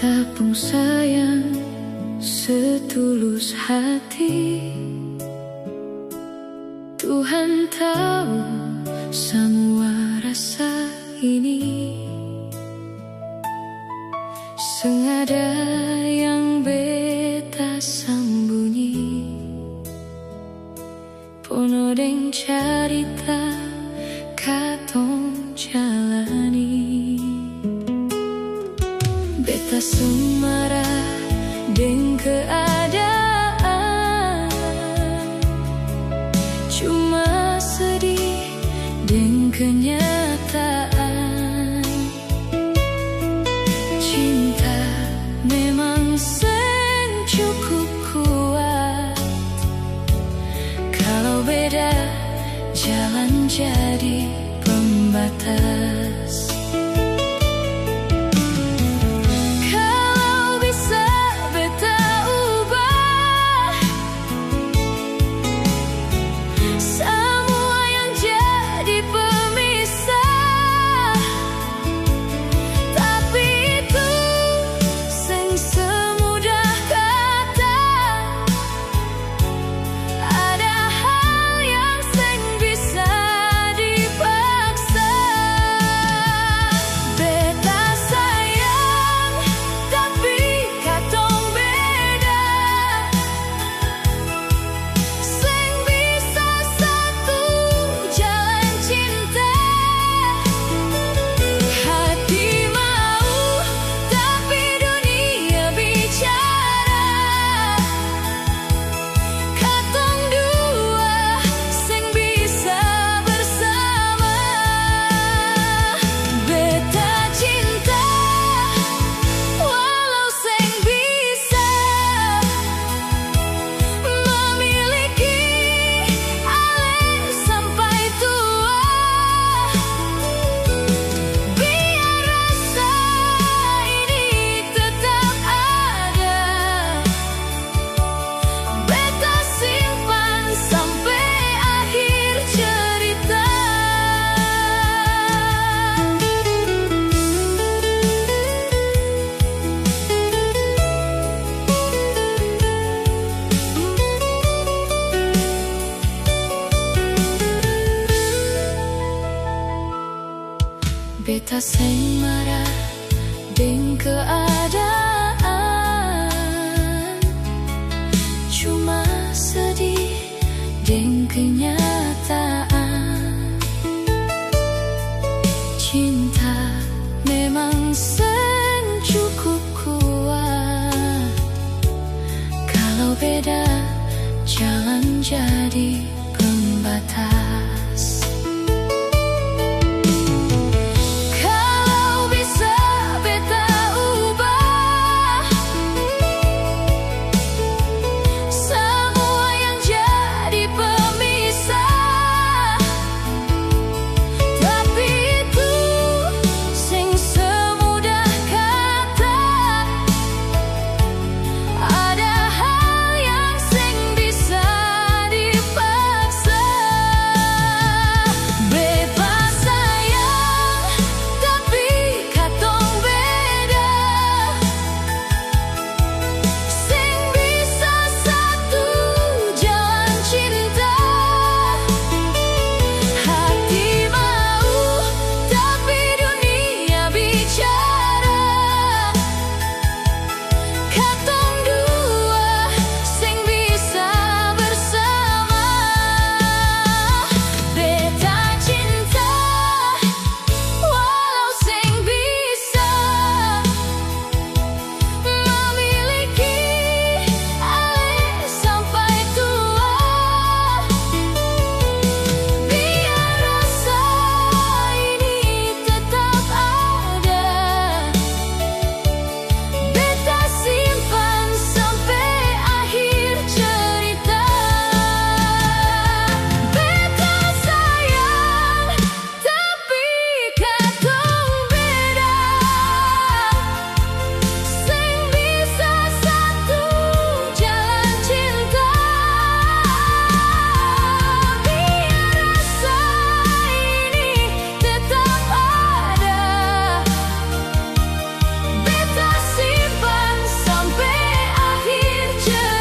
Beta pun sayang setulus hati. Tuhan tahu semua rasa ini. Sengada yang beta sambunyi, pono deng carita katong jalani. Beta semarah deng keadaan, cuma sedih deng kenyataan. Cinta memang sen cukup kuat, kalau beda jalan jadi pembatas. Beta seng marah deng keadaan, cuma sedih deng kenyataan. Cinta memang sen cukup kuat, kalau beda jalan jadi pembatas. Ada hal yang sing bisa dipaksa. jadi